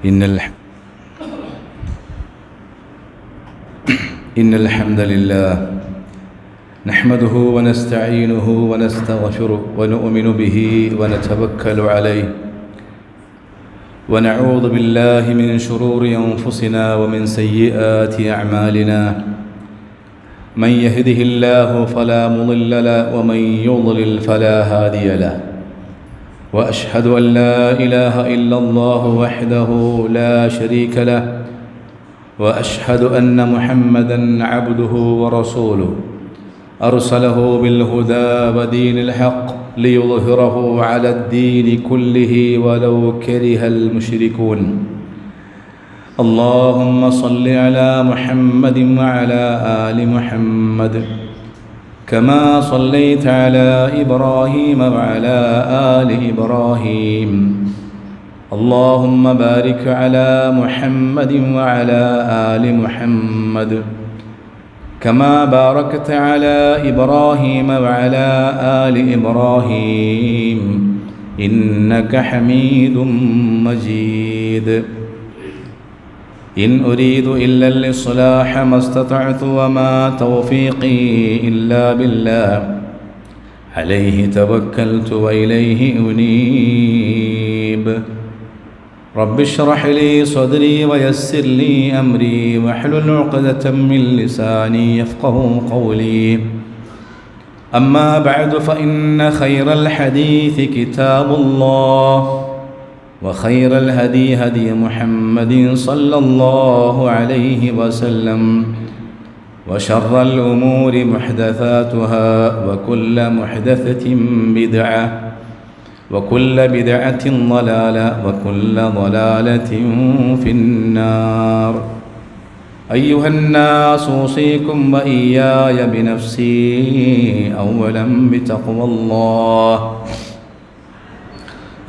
إن الحمد لله نحمده ونستعينه ونستغفره ونؤمن به ونتوكل عليه ونعوذ بالله من شرور أنفسنا ومن سيئات أعمالنا من يهده الله فلا مضل له ومن يضلل فلا هادي له وأشهد أن لا إله إلا الله وحده لا شريك له وأشهد أن محمدًا عبده ورسوله أرسله بالهدى ودين الحق ليظهره على الدين كله ولو كره المشركون اللهم صل على محمد وعلى آل محمد كما صليت على إبراهيم وعلى آل إبراهيم اللهم بارك على محمد وعلى آل محمد كما باركت على إبراهيم وعلى آل إبراهيم إنك حميد مجيد إن أريد إلا الإصلاح ما استطعت وما توفيقي إلا بالله عليه توكلت وإليه أنيب رب اشرح لي صدري ويسر لي أمري واحلل عقدة من لساني يفقهوا قولي أما بعد فإن خير الحديث كتاب الله وخير الهدي هدي محمد صلى الله عليه وسلم وشر الأمور محدثاتها وكل محدثة بدعة وكل بدعة ضلالة وكل ضلالة في النار أيها الناس أوصيكم وإياي بنفسي أولا بتقوى الله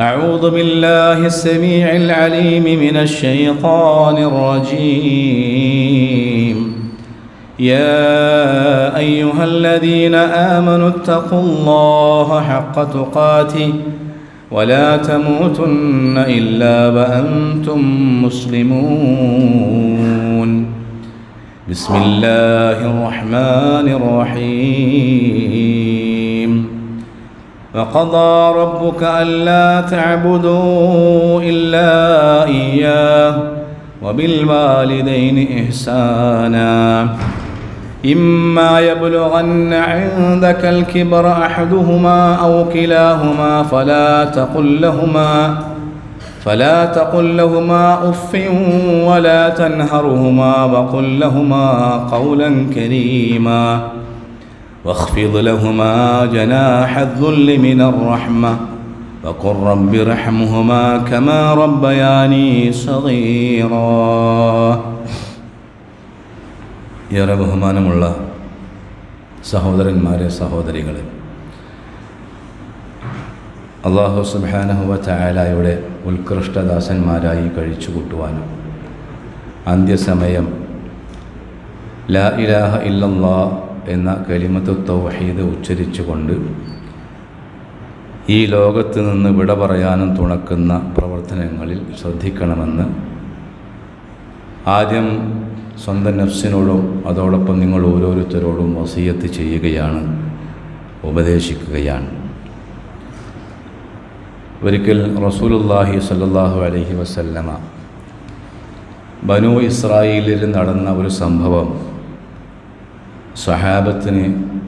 أعوذ بالله السميع العليم من الشيطان الرجيم يا أيها الذين آمنوا اتقوا الله حق تقاته ولا تموتن إلا وأنتم مسلمون بسم الله الرحمن الرحيم وقضى ربك ألا تعبدوا إلا إياه وبالوالدين إحسانا إما يبلغن عندك الكبر أحدهما أو كلاهما فلا تقل لهما أف ولا تنهرهما وقل لهما قولا كريما واخفض لهما جناح الذل من الرحمة وقل رب ارحمهما كما ربياني صغيرا ഏറെ ബഹുമാനമുള്ള സഹോദരന്മാരെ സഹോദരികളെ, അല്ലാഹു സുബ്ഹാനഹു വ തആലയുടെ ഉത്കൃഷ്ടദാസന്മാരായി കഴിച്ചുകൂട്ടുവാനും അന്ത്യസമയം ലാ ഇലാഹ ഇല്ലല്ലാഹ് എന്ന കലിമത്തു തൗഹീദ് ഉച്ചരിച്ചുകൊണ്ട് ഈ ലോകത്ത് നിന്ന് വിട പറയാനും തുണക്കുന്ന പ്രവർത്തനങ്ങളിൽ ശ്രദ്ധിക്കണമെന്ന് ആദ്യം സ്വന്തം നഫ്സിനോടും അതോടൊപ്പം നിങ്ങൾ ഓരോരുത്തരോടും വസിയത്ത് ചെയ്യുകയാണ്, ഉപദേശിക്കുകയാണ്. ഒരിക്കൽ റസൂലുള്ളാഹി സ്വല്ലല്ലാഹു അലൈഹി വസല്ലമ ബനൂ ഇസ്രായേലിൽ നടന്ന ഒരു സംഭവം സ്വഹാബത്തിന്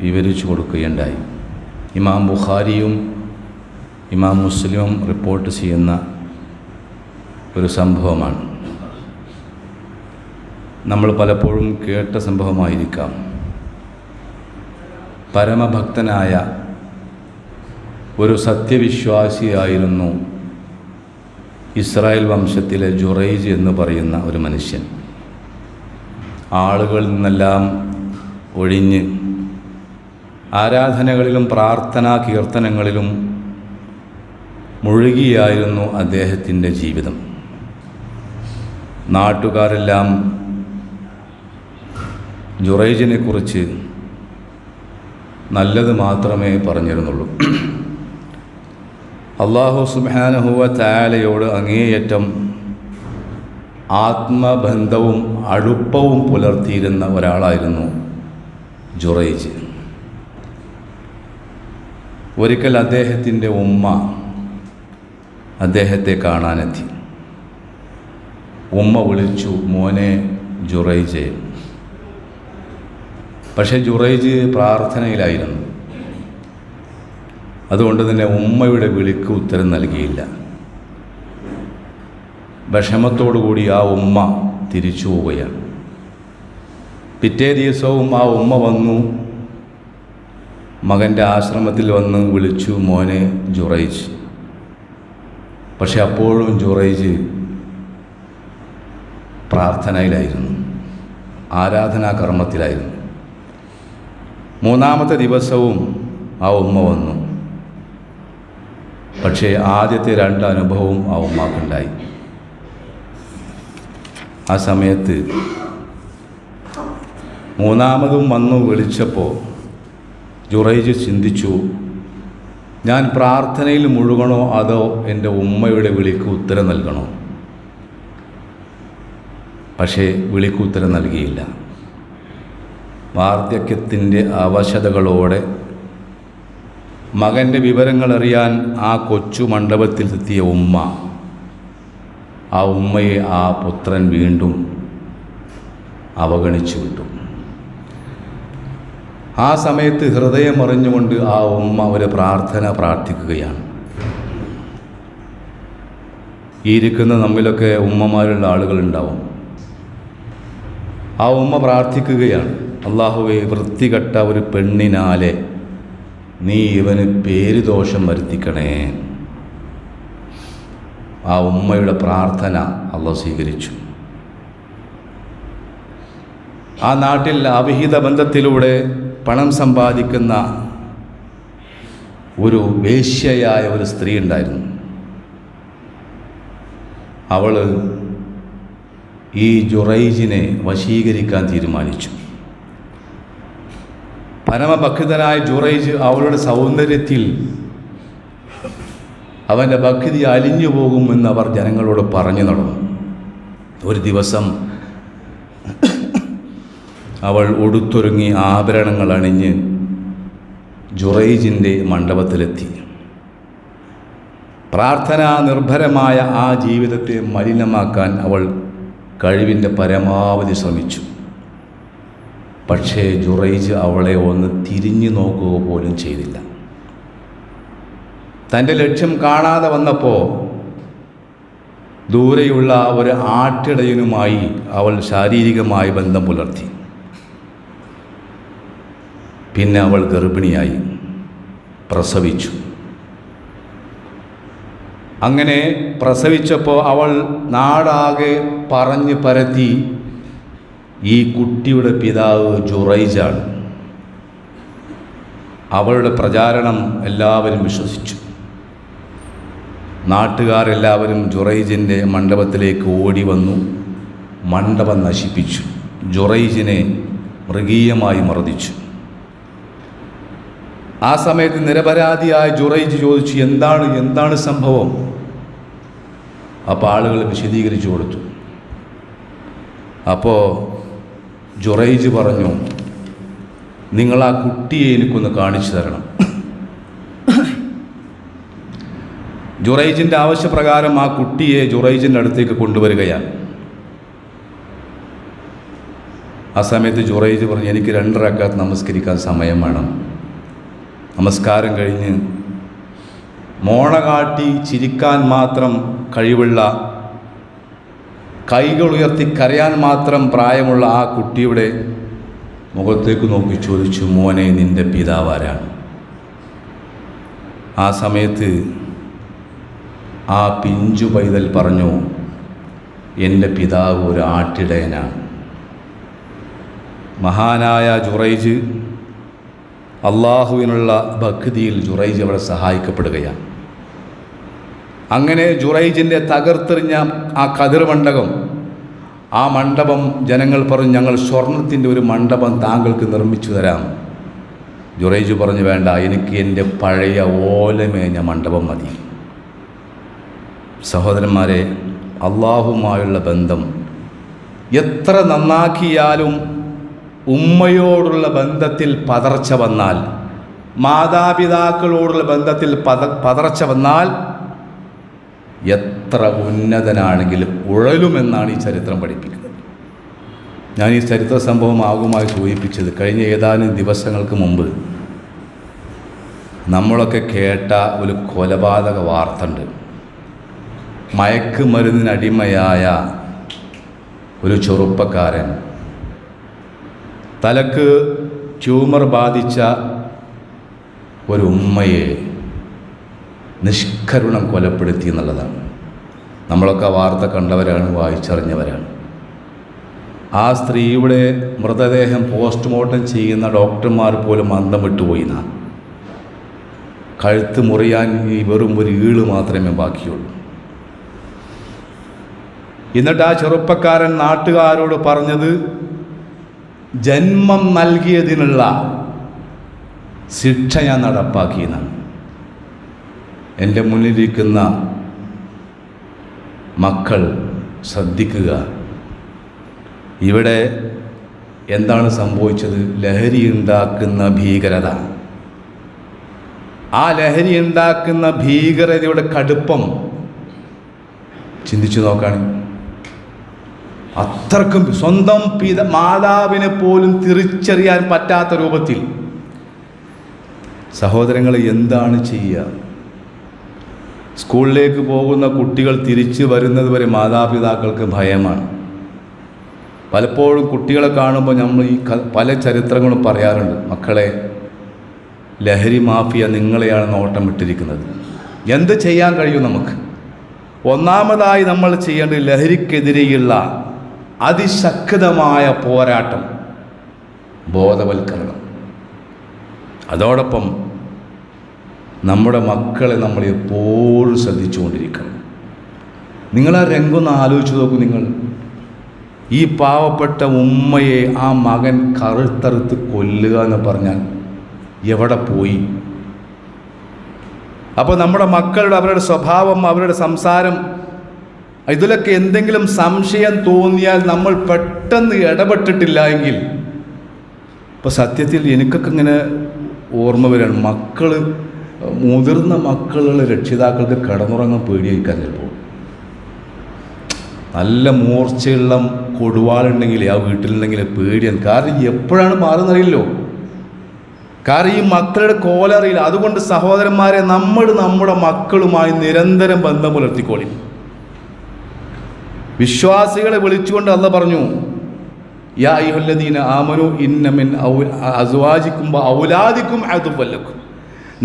വിവരിച്ചു കൊടുക്കുകയുണ്ടായി. ഇമാം ബുഖാരിയും ഇമാം മുസ്ലിമും റിപ്പോർട്ട് ചെയ്യുന്ന ഒരു സംഭവമാണ്. നമ്മൾ പലപ്പോഴും കേട്ട സംഭവമായിരിക്കാം. പരമഭക്തനായ ഒരു സത്യവിശ്വാസിയായിരുന്നു ഇസ്രായേൽ വംശത്തിലെ ജുറൈജ് എന്ന് പറയുന്ന ഒരു മനുഷ്യൻ. ആളുകളിൽ നിന്നെല്ലാം ഒഴിഞ്ഞ് ആരാധനകളിലും പ്രാർത്ഥനാ കീർത്തനങ്ങളിലും മുഴുകിയായിരുന്നു അദ്ദേഹത്തിൻ്റെ ജീവിതം. നാട്ടുകാരെല്ലാം ജുറൈജിനെ കുറിച്ച് നല്ലത് മാത്രമേ പറഞ്ഞിരുന്നുള്ളൂ. അല്ലാഹു സുബ്ഹാനഹു വ തആലയോട് അങ്ങേയറ്റം ആത്മബന്ധവും അടുപ്പവും പുലർത്തിയിരുന്ന ഒരാളായിരുന്നു ജുറൈജ്. ഒരിക്കൽ അദ്ദേഹത്തിൻ്റെ ഉമ്മ അദ്ദേഹത്തെ കാണാനെത്തി. ഉമ്മ വിളിച്ചു, മോനെ ജുറൈജെ. പക്ഷേ ജുറൈജ് പ്രാർത്ഥനയിലായിരുന്നു. അതുകൊണ്ട് തന്നെ ഉമ്മയുടെ വിളിക്ക് ഉത്തരം നൽകിയില്ല. വിഷമത്തോടുകൂടി ആ ഉമ്മ തിരിച്ചു പോവുകയാണ്. പിറ്റേ ദിവസവും ആ ഉമ്മ വന്നു, മകൻ്റെ ആശ്രമത്തിൽ വന്ന് വിളിച്ചു, മോനെ ജുറൈജ്. പക്ഷെ അപ്പോഴും ജുറൈജ് പ്രാർത്ഥനയിലായിരുന്നു, ആരാധനാ കർമ്മത്തിലായിരുന്നു. മൂന്നാമത്തെ ദിവസവും ആ ഉമ്മ വന്നു. പക്ഷേ ആദ്യത്തെ 2 അനുഭവവും ആ ഉമ്മാക്കുണ്ടായി. ആ സമയത്ത് മൂന്നാമതും വന്നു വിളിച്ചപ്പോൾ ജുറൈജ് ചിന്തിച്ചു, ഞാൻ പ്രാർത്ഥനയിൽ മുഴുകണോ അതോ എൻ്റെ ഉമ്മയുടെ വിളിക്ക് ഉത്തരം നൽകണോ? പക്ഷേ വിളിക്ക് ഉത്തരം നൽകിയില്ല. വാർദ്ധക്യത്തിൻ്റെ അവശതകളോടെ മകൻ്റെ വിവരങ്ങളറിയാൻ ആ കൊച്ചു മണ്ഡപത്തിലെത്തിയ ഉമ്മ, ആ ഉമ്മയെ ആ പുത്രൻ വീണ്ടും അവഗണിച്ചു വിട്ടു. ആ സമയത്ത് ഹൃദയമറിഞ്ഞുകൊണ്ട് ആ ഉമ്മ ഒരു പ്രാർത്ഥന പ്രാർത്ഥിക്കുകയാണ്. ഈ ഇരിക്കുന്ന നമ്മിലൊക്കെ ഉമ്മമാരുള്ള ആളുകളുണ്ടാവും. ആ ഉമ്മ പ്രാർത്ഥിക്കുകയാണ്, അല്ലാഹുവേ, വൃത്തികെട്ട ഒരു പെണ്ണിനാലെ നീ ഇവന് പേരുദോഷം വരുത്തിക്കണേ. ആ ഉമ്മയുടെ പ്രാർത്ഥന അല്ലാഹു സ്വീകരിച്ചു. ആ നാട്ടിൽ അവിഹിത ബന്ധത്തിലൂടെ പണം സമ്പാദിക്കുന്ന ഒരു വേശ്യയായ ഒരു സ്ത്രീ ഉണ്ടായിരുന്നു. അവൾ ഈ ജുറൈജിനെ വശീകരിക്കാൻ തീരുമാനിച്ചു. പരമഭക്തനായ ജുറൈജ് അവളുടെ സൗന്ദര്യത്തിൽ അവൻ്റെ ഭക്തി അലിഞ്ഞു പോകുമെന്ന് അവർ ജനങ്ങളോട് പറഞ്ഞു നടന്നു. ഒരു ദിവസം അവൾ ഉടുത്തൊരുങ്ങി ആഭരണങ്ങൾ അണിഞ്ഞ് ജുറൈജിൻ്റെ മണ്ഡപത്തിലെത്തി. പ്രാർത്ഥനാ നിർഭരമായ ആ ജീവിതത്തെ മലിനമാക്കാൻ അവൾ കഴിവിൻ്റെ പരമാവധി ശ്രമിച്ചു. പക്ഷേ ജുറൈജ് അവളെ ഒന്ന് തിരിഞ്ഞു നോക്കുക പോലും ചെയ്തില്ല. തൻ്റെ ലക്ഷ്യം കാണാതെ വന്നപ്പോൾ ദൂരെയുള്ള ഒരു ആട്ടിടയനുമായി അവൾ ശാരീരികമായി ബന്ധം പുലർത്തി. പിന്നെ അവൾ ഗർഭിണിയായി, പ്രസവിച്ചു. അങ്ങനെ പ്രസവിച്ചപ്പോൾ അവൾ നാടാകെ പറഞ്ഞു പരത്തി, ഈ കുട്ടിയുടെ പിതാവ് ജുറൈജാണ്. അവളുടെ പ്രചാരണം എല്ലാവരും വിശ്വസിച്ചു. നാട്ടുകാരെല്ലാവരും ജുറൈജിൻ്റെ മണ്ഡപത്തിലേക്ക് ഓടി വന്നു, മണ്ഡപം നശിപ്പിച്ചു. ജുറൈജിനെ മൃഗീയമായി മർദ്ദിച്ചു. ആ സമയത്ത് നിരപരാധിയായ ജുറൈജ് ചോദിച്ചു, എന്താണ് സംഭവം? അപ്പോൾ ആളുകൾ വിശദീകരിച്ചു കൊടുത്തു. അപ്പോൾ ജുറൈജ് പറഞ്ഞു, നിങ്ങൾ ആ കുട്ടിയെ എനിക്കൊന്ന് കാണിച്ചു തരണം. ജുറൈജിൻ്റെ ആവശ്യപ്രകാരം ആ കുട്ടിയെ ജുറൈജിൻ്റെ അടുത്തേക്ക് കൊണ്ടുവരികയാണ്. ആ സമയത്ത് ജുറൈജ് പറഞ്ഞു, എനിക്ക് 2 റക്അത്ത് നമസ്കരിക്കാൻ സമയം വേണം. നമസ്കാരം കഴിഞ്ഞ് മോണ കാട്ടി ചിരിക്കാൻ മാത്രം കഴിവുള്ള, കൈകൾ ഉയർത്തി കരയാൻ മാത്രം പ്രായമുള്ള ആ കുട്ടിയുടെ മുഖത്തേക്ക് നോക്കി ചോദിച്ചു, മോനെ, നിൻ്റെ പിതാവ് ആരാണ്? ആ സമയത്ത് ആ പിഞ്ചു പൈതൽ പറഞ്ഞു, എൻ്റെ പിതാവ് ഒരു ആട്ടിടയനാണ്. മഹാനായ ജുറൈജ് അള്ളാഹുവിനുള്ള ഭക്തിയിൽ ജുറൈജ് അവിടെ സഹായിക്കപ്പെടുകയാണ്. അങ്ങനെ ജുറൈജിൻ്റെ തകർത്തെറിഞ്ഞ ആ കതിർമണ്ഡപം, ആ മണ്ഡപം ജനങ്ങൾ പറഞ്ഞു, ഞങ്ങൾ സ്വർണത്തിൻ്റെ ഒരു മണ്ഡപം താങ്കൾക്ക് നിർമ്മിച്ചു തരാം. ജുറൈജ് പറഞ്ഞു, വേണ്ട, എനിക്ക് എൻ്റെ പഴയ ഓലമേഞ്ഞ മണ്ഡപം മതി. സഹോദരന്മാരെ, അള്ളാഹുമായുള്ള ബന്ധം എത്ര നന്നാക്കിയാലും ഉമ്മയോടുള്ള ബന്ധത്തിൽ പതർച്ച വന്നാൽ, മാതാപിതാക്കളോടുള്ള ബന്ധത്തിൽ പതർച്ച വന്നാൽ എത്ര ഉന്നതനാണെങ്കിലും ഉഴലുമെന്നാണ് ഈ ചരിത്രം പഠിപ്പിക്കുന്നത്. ഞാൻ ഈ ചരിത്ര സംഭവം ആകുമായി സൂചിപ്പിച്ചത് കഴിഞ്ഞ ഏതാനും ദിവസങ്ങൾക്ക് മുമ്പ് നമ്മളൊക്കെ കേട്ട ഒരു കൊലപാതക വാർത്തയുണ്ട്. മയക്കുമരുന്നിനടിമയായ ഒരു ചെറുപ്പക്കാരൻ തലക്ക് ട്യൂമർ ബാധിച്ച ഒരു ഉമ്മയെ നിഷ്കരുണം കൊലപ്പെടുത്തി എന്നുള്ളതാണ്. നമ്മളൊക്കെ ആ വാർത്ത കണ്ടവരാണ്, വായിച്ചറിഞ്ഞവരാണ്. ആ സ്ത്രീയുടെ മൃതദേഹം പോസ്റ്റ്മോർട്ടം ചെയ്യുന്ന ഡോക്ടർമാർ പോലും അന്തം വിട്ടുപോയിന. കഴുത്ത് മുറിയാൻ ഈ വെറും ഒരു ഈള് മാത്രമേ ബാക്കിയുള്ളൂ. എന്നിട്ട് ആ ചെറുപ്പക്കാരൻ നാട്ടുകാരോട് പറഞ്ഞത് ജന്മം നൽകിയതിനുള്ള ശിക്ഷ ഞാൻ നടപ്പാക്കിയെന്നാണ്. എൻ്റെ മുന്നിലിരിക്കുന്ന മക്കൾ ശ്രദ്ധിക്കുക, ഇവിടെ എന്താണ് സംഭവിച്ചത്? ലഹരി ഉണ്ടാക്കുന്ന ഭീകരത. ആ ലഹരി ഉണ്ടാക്കുന്ന ഭീകരതയുടെ കടുപ്പം ചിന്തിച്ചു നോക്കാണ്. അത്രക്കും സ്വന്തം മാതാവിനെ പോലും തിരിച്ചറിയാൻ പറ്റാത്ത രൂപത്തിൽ. സഹോദരങ്ങൾ, എന്താണ് ചെയ്യുക? സ്കൂളിലേക്ക് പോകുന്ന കുട്ടികൾ തിരിച്ചു വരുന്നത് വരെ മാതാപിതാക്കൾക്ക് ഭയമാണ്. പലപ്പോഴും കുട്ടികളെ കാണുമ്പോൾ നമ്മൾ ഈ പല ചരിത്രങ്ങളും പറയാറുണ്ട്. മക്കളെ, ലഹരി മാഫിയ നിങ്ങളെയാണ് നോട്ടം വിട്ടിരിക്കുന്നത്. എന്ത് ചെയ്യാൻ കഴിയും നമുക്ക്? ഒന്നാമതായി നമ്മൾ ചെയ്യേണ്ടത് ലഹരിക്കെതിരെയുള്ള അതിശക്തമായ പോരാട്ടം, ബോധവൽക്കരണം. അതോടൊപ്പം നമ്മുടെ മക്കളെ നമ്മൾ എപ്പോഴും ശ്രദ്ധിച്ചുകൊണ്ടിരിക്കണം. നിങ്ങളാ രംഗൊന്ന് ആലോചിച്ച് നോക്കൂ. നിങ്ങൾ ഈ പാവപ്പെട്ട ഉമ്മയെ ആ മകൻ കറുത്തറുത്ത് കൊല്ലുക എന്ന് പറഞ്ഞാൽ എവിടെ പോയി? അപ്പോൾ നമ്മുടെ മക്കളുടെ അവരുടെ സ്വഭാവം, അവരുടെ സംസാരം, ഇതിലൊക്കെ എന്തെങ്കിലും സംശയം തോന്നിയാൽ നമ്മൾ പെട്ടെന്ന് ഇടപെട്ടിട്ടില്ല എങ്കിൽ, ഇപ്പോൾ സത്യത്തിൽ എനിക്കൊക്കെ ഇങ്ങനെ ഓർമ്മ വരികയാണ്. മുതിർന്ന മക്കളുള്ള രക്ഷിതാക്കൾക്ക് കിടന്നുറങ്ങാൻ പേടിയായിരിക്കാൻ ചിലപ്പോൾ. നല്ല മൂർച്ചയുള്ള കൊടുവാളുണ്ടെങ്കിൽ ആ വീട്ടിലുണ്ടെങ്കിൽ പേടിയാണ്. കാരണം എപ്പോഴാണ് മാറുന്നറിയില്ലോ. കാരണം ഈ മക്കളുടെ കോലറിയില്ല. അതുകൊണ്ട് സഹോദരന്മാരെ, നമ്മുടെ മക്കളുമായി നിരന്തരം ബന്ധം പുലർത്തിക്കോളി. വിശ്വാസികളെ വിളിച്ചുകൊണ്ട് അല്ലാഹ് പറഞ്ഞു, യാ അയ്യുഹല്ലദീന ആമനു ഇന്ന മിൻ അസ്വാജിക്കും ഔലാദിക്കും അദുവ്വൻ ലക്കും.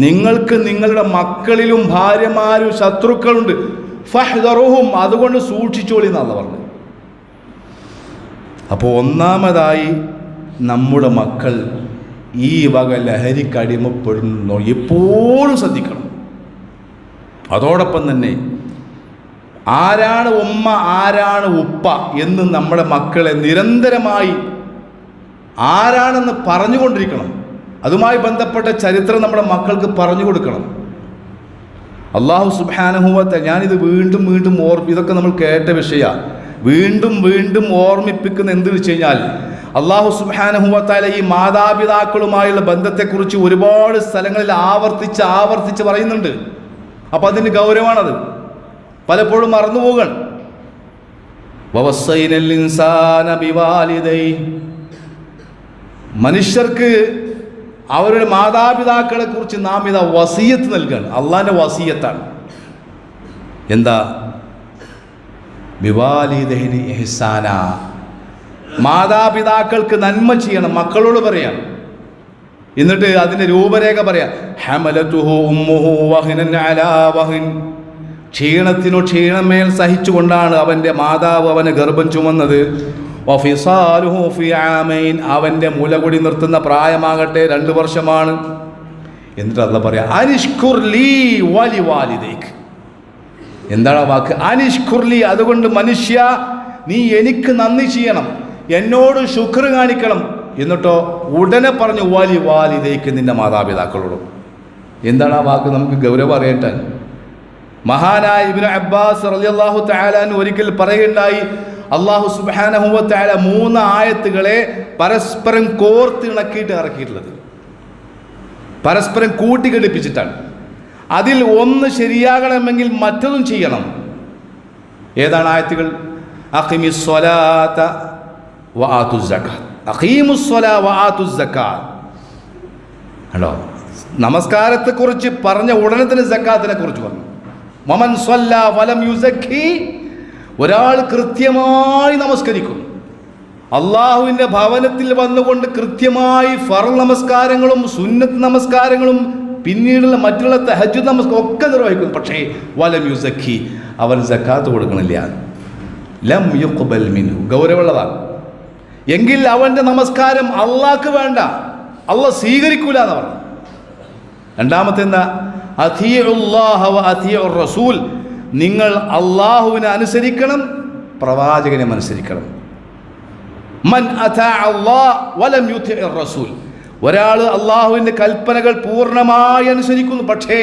നിങ്ങൾക്ക് നിങ്ങളുടെ മക്കളിലും ഭാര്യമാരും ശത്രുക്കളുണ്ട്. ഫഹ്ദറുഹും, അതുകൊണ്ട് സൂക്ഷിച്ചോളി എന്നാണ് പറഞ്ഞത്. അപ്പോൾ ഒന്നാമതായി നമ്മുടെ മക്കൾ ഈ വക ലഹരിക്കടിമപ്പെടുന്നോ എപ്പോഴും ശ്രദ്ധിക്കണം. അതോടൊപ്പം തന്നെ ആരാണ് ഉമ്മ, ആരാണ് ഉപ്പ എന്ന് നമ്മുടെ മക്കളെ നിരന്തരമായി ആരാണെന്ന് പറഞ്ഞുകൊണ്ടിരിക്കണം. അതുമായി ബന്ധപ്പെട്ട ചരിത്രം നമ്മുടെ മക്കൾക്ക് പറഞ്ഞു കൊടുക്കണം. അല്ലാഹു സുബ്ഹാനഹു വ തആല, ഞാനിത് വീണ്ടും വീണ്ടും ഇതൊക്കെ നമ്മൾ കേട്ട വിഷയമാണ്. വീണ്ടും വീണ്ടും ഓർമ്മിപ്പിക്കുന്ന എന്ത് വെച്ച് കഴിഞ്ഞാൽ, അല്ലാഹു സുബ്ഹാനഹു വ തആല ഈ മാതാപിതാക്കളുമായുള്ള ബന്ധത്തെക്കുറിച്ച് ഒരുപാട് സ്ഥലങ്ങളിൽ ആവർത്തിച്ച് പറയുന്നുണ്ട്. അപ്പം അതിന് ഗൗരവമാണത്. പലപ്പോഴും മറന്നുപോകണം. വവസ്സൈനൽ ഇൻസാന ബിവാലിദൈഹി, മനുഷ്യർക്ക് അവരുടെ മാതാപിതാക്കളെ കുറിച്ച് നാം ഇതാ വസിയത്ത് നൽകുകയാണ്. അള്ളാഹിൻ്റെ വസിയത്താണ്. എന്താ? ബിവാലിദൈനി ഇഹ്സാന, മാതാപിതാക്കൾക്ക് നന്മ ചെയ്യണം, മക്കളോട് പറയാം. എന്നിട്ട് അതിൻ്റെ രൂപരേഖ പറയാം. ഹമലതുഹു ഉമ്മുഹു വഹ്നൻ അലാ വഹ്ൻ, ക്ഷീണത്തിനു ക്ഷീണമേൽ സഹിച്ചുകൊണ്ടാണ് അവൻ്റെ മാതാവ് അവന് ഗർഭം ചുമന്നത്. വഫിസാലുഹു ഫി ആമൈൻ, അവൻ്റെ മുലകുടി നിർത്തുന്ന പ്രായമാകട്ടെ 2 വർഷമാണ്. എന്നിട്ട് അല്ലാഹ് പറയാ, അനിഷ്കുർലി വലിവാലിദൈക്. എന്താണ് ആ വാക്ക്? അനിഷ്കുർലി. അതുകൊണ്ട് മനുഷ്യ, നീ എനിക്ക് നന്ദി ചെയ്യണം, എന്നോട് ശുക്ർ കാണിക്കണം. എന്നിട്ടോ ഉടനെ പറഞ്ഞു വലിവാലിദൈക്, നിന്റെ മാതാപിതാക്കളോടും. എന്താണ് ആ വാക്ക്? നമുക്ക് ഗൗരവം അറിയട്ടെ. മഹാനായ ഇബ്നു അബ്ബാസ് റളിയല്ലാഹു തആല അൻഹു ഒരിക്കൽ പറയുകയുണ്ടായി, അല്ലാഹു സുബ്ഹാനഹു വ തആല 3 ആയത്തുകളെ പരസ്പരം കോർത്തിണക്കിയിട്ട് ഇറക്കിയിട്ടുള്ളത്, പരസ്പരം കൂട്ടിഘടിപ്പിച്ചിട്ടാണ്. അതിൽ ഒന്ന് ശരിയാകണമെങ്കിൽ മറ്റതും ചെയ്യണം. ഏതാണ് ആയത്തുകൾ? അഖിമിസ് സ്വലാത്ത വ ആതുസ് സകാത്ത്. അഖീമുസ് സ്വലാ വ ആതുസ് സകാത്ത്. കണ്ടോ, നമസ്കാരത്തെക്കുറിച്ച് പറഞ്ഞ ഉടനെ തന്നെ സക്കാത്തിനെ കുറിച്ച് പറഞ്ഞു. വമൻ സ്വല്ലാ വലം യുസക്കി, ഒരാൾ കൃത്യമായി നമസ്കരിക്കും, അള്ളാഹുവിൻ്റെ ഭവനത്തിൽ വന്നുകൊണ്ട് കൃത്യമായി ഫർള് നമസ്കാരങ്ങളും സുന്നത്ത് നമസ്കാരങ്ങളും പിന്നീടുള്ള മറ്റുള്ള തഹജ്ജുദ് നമസ്കാരം ഒക്കെ നിർവഹിക്കും. പക്ഷേ വലം യുസക്കി, അവൻ സക്കാത്ത് കൊടുക്കണില്ല. ലം യുഖ്ബൽ മിൻഹു, ഗൗരവമുള്ളതാണ്. എങ്കിൽ അവൻ്റെ നമസ്കാരം അള്ളാഹ്ക്ക് വേണ്ട, അള്ളാഹ് സ്വീകരിക്കൂല എന്ന് പറഞ്ഞു. രണ്ടാമത്തെ എന്താ? അഥീഉല്ലാഹ വ അഥീഉർ റസൂൽ, നിങ്ങൾ അള്ളാഹുവിനെ അനുസരിക്കണം, പ്രവാചകനെ അനുസരിക്കണം. മൻ അതാഅ അല്ലാഹ് വലം യുതിഇർ റസൂൽ, ഒരാൾ അള്ളാഹുവിൻ്റെ കൽപ്പനകൾ പൂർണ്ണമായി അനുസരിക്കുന്നു, പക്ഷേ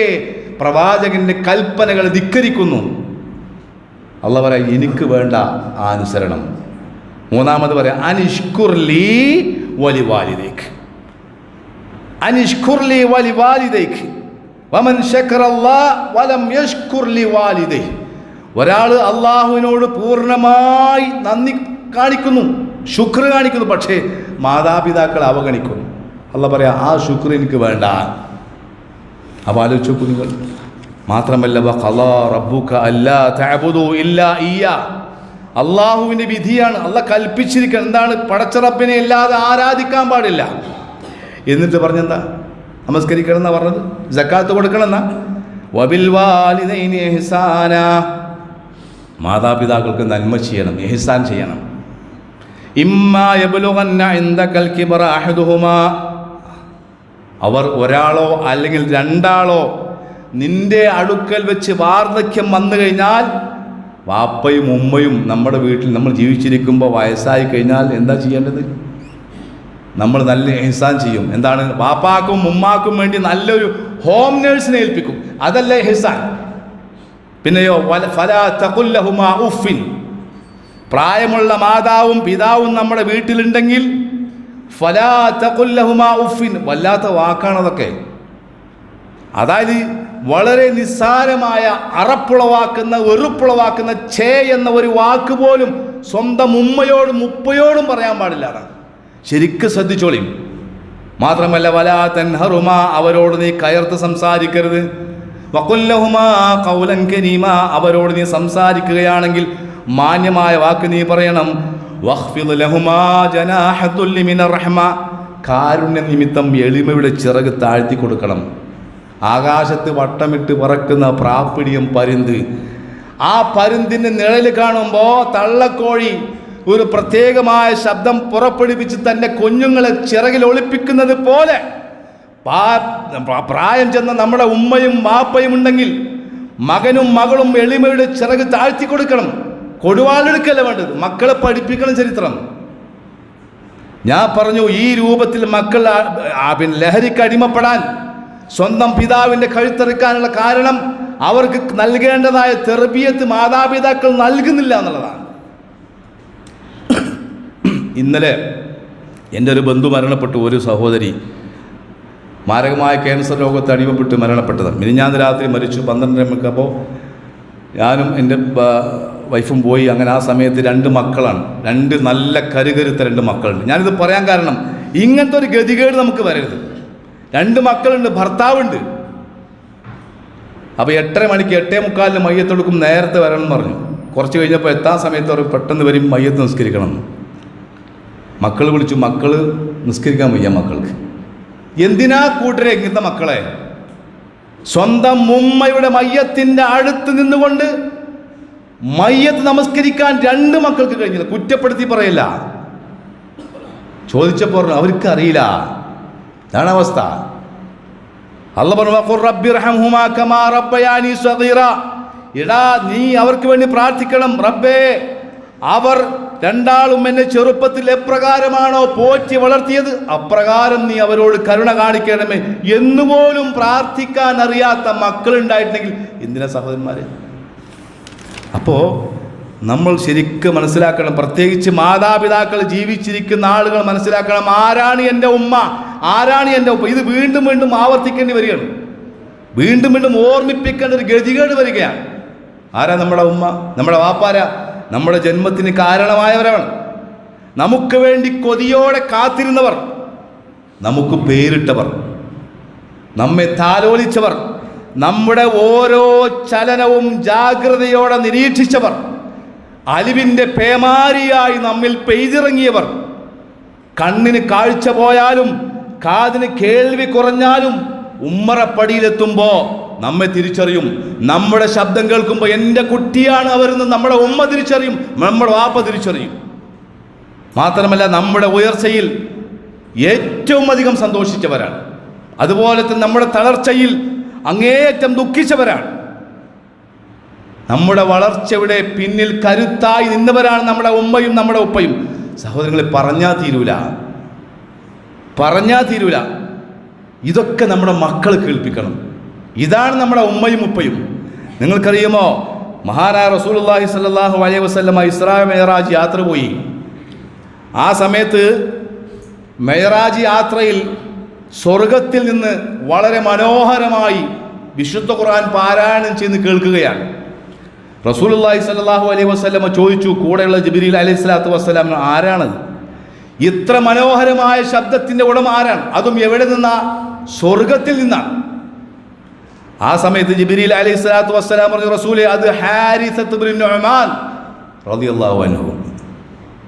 പ്രവാചകൻ്റെ കൽപ്പനകൾ ധിക്കരിക്കുന്നു, അള്ളാഹ് പറയാം എനിക്ക് വേണ്ട ആ അനുസരണം. മൂന്നാമത് പറയാം അനിഷ്കുർലി വലിവാലിദൈക്, അനിഷ്കുർലി വലിവാലിദൈക് വമൻ ശക്കറല്ലാഹ് വലം യഷ്കുർ ലിവാലിദൈഹി, ഒരാൾ അള്ളാഹുവിനോട് പൂർണ്ണമായി നന്ദി കാണിക്കുന്നു, ശുക്ർ കാണിക്കുന്നു, പക്ഷേ മാതാപിതാക്കൾ അവഗണിക്കുന്നു. അള്ളാഹ് പറയാ ആ ശുക്ർ എനിക്ക് വേണ്ട. അപ്പോൾ ആലോചിച്ച് നോക്കൂ നിങ്ങൾ. മാത്രമല്ല വഖളാ റബ്ബുക അല്ലാ തഅബുദു ഇല്ലാ ഇയ്യാ, അള്ളാഹുവിൻ്റെ വിധിയാണ്, അള്ളാഹ് കൽപ്പിച്ചിരിക്കണം. എന്താണ്? പടച്ച റബ്ബിനെ അല്ലാതെ ആരാധിക്കാൻ പാടില്ല. എന്നിട്ട് പറഞ്ഞെന്താ? നമസ്കരിക്കണം എന്നാ പറഞ്ഞത്, സക്കാത്ത് കൊടുക്കണം എന്നാ. വബിൽ വാലിദൈനി ഇഹ്സാന, മാതാപിതാക്കൾക്ക് നന്മ ചെയ്യണം, ഇഹ്സാൻ ചെയ്യണം. ഇമ്മാ യബ്ലുഗന്ന ഇൻദകൽ കിബ്റ അഹദുഹുമാ, അവർ ഒരാളോ അല്ലെങ്കിൽ രണ്ടാളോ നിന്റെ അടുക്കൽ വെച്ച് വാർദ്ധക്യം വന്നു കഴിഞ്ഞാൽ, വാപ്പയും ഉമ്മയും നമ്മുടെ വീട്ടിൽ നമ്മൾ ജീവിച്ചിരിക്കുമ്പോൾ വയസ്സായി കഴിഞ്ഞാൽ എന്താ ചെയ്യേണ്ടത്? നമ്മൾ നല്ല ഇഹ്സാൻ ചെയ്യും. എന്താണ്? വാപ്പാക്കും ഉമ്മാക്കും വേണ്ടി നല്ലൊരു ഹോം നേഴ്സിനെ ഏൽപ്പിക്കും, അതല്ലേ ഇഹ്സാൻ. പിന്നെയോ ഫലാ തഖുൽ ലഹുമാ ഉഫിൻ, പ്രായമുള്ള മാതാവും പിതാവും നമ്മുടെ വീട്ടിലുണ്ടെങ്കിൽ ഫലാ തഖുൽ ലഹുമാ ഉഫിൻ, വല്ലാത്ത വാക്കാണതൊക്കെ. അതായത് വളരെ നിസ്സാരമായ അറപ്പുളവാക്കുന്ന വെറുപ്പുളവാക്കുന്ന ഛേ എന്ന ഒരു വാക്ക് പോലും സ്വന്തം ഉമ്മയോടും ഉപ്പയോടും പറയാൻ പാടില്ല. അതാണ് ശരിക്കും ശ്രദ്ധിച്ചോളിയും. മാത്രമല്ല വലാ തൻഹറുമാ, അവരോട് നീ കയർത്ത് സംസാരിക്കരുത്. വഖുൽ ലഹുമാ ഖൗലൻ കരീമാ, അവരോട് നീ സംസാരിക്കുകയാണെങ്കിൽ മാന്യമായ വാക്ക് നീ പറയണം. വഖ്ഫിദ് ലഹുമാ ജനാഹത്തുൽ മിനർ റഹ്മ, കാരുണ്യ നിമിത്തം എളിമയുടെ ചിറക് താഴ്ത്തി കൊടുക്കണം. ആകാശത്ത് വട്ടമിട്ട് പറക്കുന്ന പ്രാപ്പിടിയം പരുന്ത്, ആ പരുന്തിൻ്റെ നിഴൽ കാണുമ്പോൾ തള്ളക്കോഴി ഒരു പ്രത്യേകമായ ശബ്ദം പുറപ്പെടുവിച്ച് തൻ്റെ കുഞ്ഞുങ്ങളെ ചിറകിൽ ഒളിപ്പിക്കുന്നത് പോലെ പ്രായം ചെന്ന നമ്മുടെ ഉമ്മയും വാപ്പയും ഉണ്ടെങ്കിൽ മകനും മകളും എളിമയുടെ ചിറക് താഴ്ത്തി കൊടുക്കണം. കൊടുവാളെടുക്കല്ല വേണ്ടത്, മക്കളെ പഠിപ്പിക്കണം ചരിത്രം. ഞാൻ പറഞ്ഞു, ഈ രൂപത്തിൽ മക്കൾ ലഹരിക്ക് അടിമപ്പെടാൻ, സ്വന്തം പിതാവിൻ്റെ കഴുത്തെറുക്കാനുള്ള കാരണം അവർക്ക് നൽകേണ്ടതായ തെർബിയത്ത് മാതാപിതാക്കൾ നൽകുന്നില്ല എന്നുള്ളതാണ്. ഇന്നലെ എൻ്റെ ഒരു ബന്ധു മരണപ്പെട്ടു. ഒരു സഹോദരി മാരകമായ ക്യാൻസർ രോഗത്തെ അടിമപ്പെട്ട് മരണപ്പെട്ടത്. മിനിഞ്ഞാന്ന് രാത്രി മരിച്ചു 12 മണിക്കപ്പോൾ ഞാനും എൻ്റെ വൈഫും പോയി. അങ്ങനെ ആ സമയത്ത് 2 മക്കളാണ്, 2 നല്ല കരുകരുത്ത 2 മക്കളുണ്ട്. ഞാനിത് പറയാൻ കാരണം ഇങ്ങനത്തെ ഒരു ഗതികേട് നമുക്ക് വരരുത്. 2 മക്കളുണ്ട്, ഭർത്താവുണ്ട്. അപ്പോൾ 8:30 മണിക്ക് 8:45 മയ്യത്തെടുക്കും, നേരത്തെ വരണം എന്ന് പറഞ്ഞു. കുറച്ച് കഴിഞ്ഞപ്പോൾ എത്താൻ സമയത്ത് അവർ പെട്ടെന്ന് വരും, മയ്യത്ത് നിസ്കരിക്കണം. മക്കൾ വിളിച്ചു, മക്കൾ നിസ്കരിക്കാൻ വയ്യ മക്കൾക്ക്. എന്തിനാ കൂട്ടരെ ഇങ്ങനത്തെ മക്കളെ? സ്വന്തം ഉമ്മയുടെ മയ്യത്തിൻ്റെ അടുത്ത് നിന്നുകൊണ്ട് മയ്യത്ത് നമസ്കരിക്കാൻ 2 മക്കൾക്ക് കഴിഞ്ഞില്ല. കുറ്റപ്പെടുത്തി പറയില്ല, ചോദിച്ചപ്പോൾ അവർക്ക് അറിയില്ല. ഇതാണ് അവസ്ഥ. അല്ലാഹു പറഞ്ഞു വഖുർ റബ്ബി റഹ്മഹുമാ കമാ റബ്ബയാനി സഗീറ, എടാ നീ അവർക്ക് വേണ്ടി പ്രാർത്ഥിക്കണം. റബ്ബേ, അവർ 2 എന്നെ ചെറുപ്പത്തിൽ എപ്രകാരമാണോ പോറ്റി വളർത്തിയത് അപ്രകാരം നീ അവരോട് കരുണ കാണിക്കണമേ എന്നുപോലും പ്രാർത്ഥിക്കാൻ അറിയാത്ത മക്കളുണ്ടായിട്ടുണ്ടെങ്കിൽ എന്തിനാ സഹോദരന്മാരെ? അപ്പോൾ നമ്മൾ ശരിക്കും മനസ്സിലാക്കണം, പ്രത്യേകിച്ച് മാതാപിതാക്കൾ ജീവിച്ചിരിക്കുന്ന ആളുകൾ മനസ്സിലാക്കണം, ആരാണ് എൻ്റെ ഉമ്മ, ആരാണ് എൻ്റെ ഉപ്പ. ഇത് വീണ്ടും വീണ്ടും ആവർത്തിക്കേണ്ടി വരികയാണ്, വീണ്ടും വീണ്ടും ഓർമ്മിപ്പിക്കേണ്ട ഒരു ഗതികേട് വരികയാണ്. ആരാ നമ്മുടെ ഉമ്മ? നമ്മുടെ വാപ്പാര നമ്മുടെ ജന്മത്തിന് കാരണമായവരാണ്, നമുക്ക് വേണ്ടി കൊതിയോടെ കാത്തിരുന്നവർ, നമുക്ക് പേരിട്ടവർ, നമ്മെ താലോലിച്ചവർ, നമ്മുടെ ഓരോ ചലനവും ജാഗ്രതയോടെ നിരീക്ഷിച്ചവർ, അലിവിൻ്റെ പേമാരിയായി നമ്മിൽ പെയ്തിറങ്ങിയവർ, കണ്ണിന് കാഴ്ച പോയാലും കാതിന് കേൾവി കുറഞ്ഞാലും ഉമ്മറപ്പടിയിലെത്തുമ്പോൾ നമ്മെ തിരിച്ചറിയും. നമ്മുടെ ശബ്ദം കേൾക്കുമ്പോൾ എൻ്റെ കുട്ടിയാണ് അവരെന്ന് നമ്മുടെ ഉമ്മ തിരിച്ചറിയും, നമ്മുടെ വാപ്പ തിരിച്ചറിയും. മാത്രമല്ല നമ്മുടെ ഉയർച്ചയിൽ ഏറ്റവും അധികം സന്തോഷിച്ചവരാണ്, അതുപോലെ തന്നെ നമ്മുടെ തളർച്ചയിൽ അങ്ങേയറ്റം ദുഃഖിച്ചവരാണ്. നമ്മുടെ വളർച്ചയുടെ പിന്നിൽ കരുത്തായി നിന്നവരാണ് നമ്മുടെ ഉമ്മയും നമ്മുടെ ഉപ്പയും. സഹോദരങ്ങളെ, പറഞ്ഞാൽ തീരൂല. ഇതൊക്കെ നമ്മുടെ മക്കൾ കേൾപ്പിക്കണം. ഇതാണ് നമ്മുടെ ഉമ്മയും ഉപ്പയും. നിങ്ങൾക്കറിയുമോ, മഹാനായ റസൂലുള്ളാഹി സ്വല്ലല്ലാഹു അലൈഹി വസല്ലമ ഇസ്രാ മെഹറാജ് യാത്ര പോയി. ആ സമയത്ത് മെഹറാജ് യാത്രയിൽ സ്വർഗത്തിൽ നിന്ന് വളരെ മനോഹരമായി വിശുദ്ധ ഖുർആൻ പാരായണം ചെയ്ത് കേൾക്കുകയാണ്. റസൂലുള്ളാഹി സ്വല്ലല്ലാഹു അലൈഹി വസല്ലമ ചോദിച്ചു, കൂടെയുള്ള ജിബ്രീൽ അലൈഹി സ്വലാത്തു വസ്സലാം, ആരാണ് ഇത്ര മനോഹരമായ ശബ്ദത്തിൻ്റെ ഉടമ? ആരാണ്? അതും എവിടെ നിന്നാ? സ്വർഗത്തിൽ നിന്നാണ്. ആ സമയത്ത് ജിബ്രീൽ അലൈഹി സ്വലാത്തു വസ്സലാം പറഞ്ഞു, റസൂലേ, അത് ഹാരിസത്ത് ഇബ്നു നുഅ്മാൻ റളിയല്ലാഹു അൻഹു.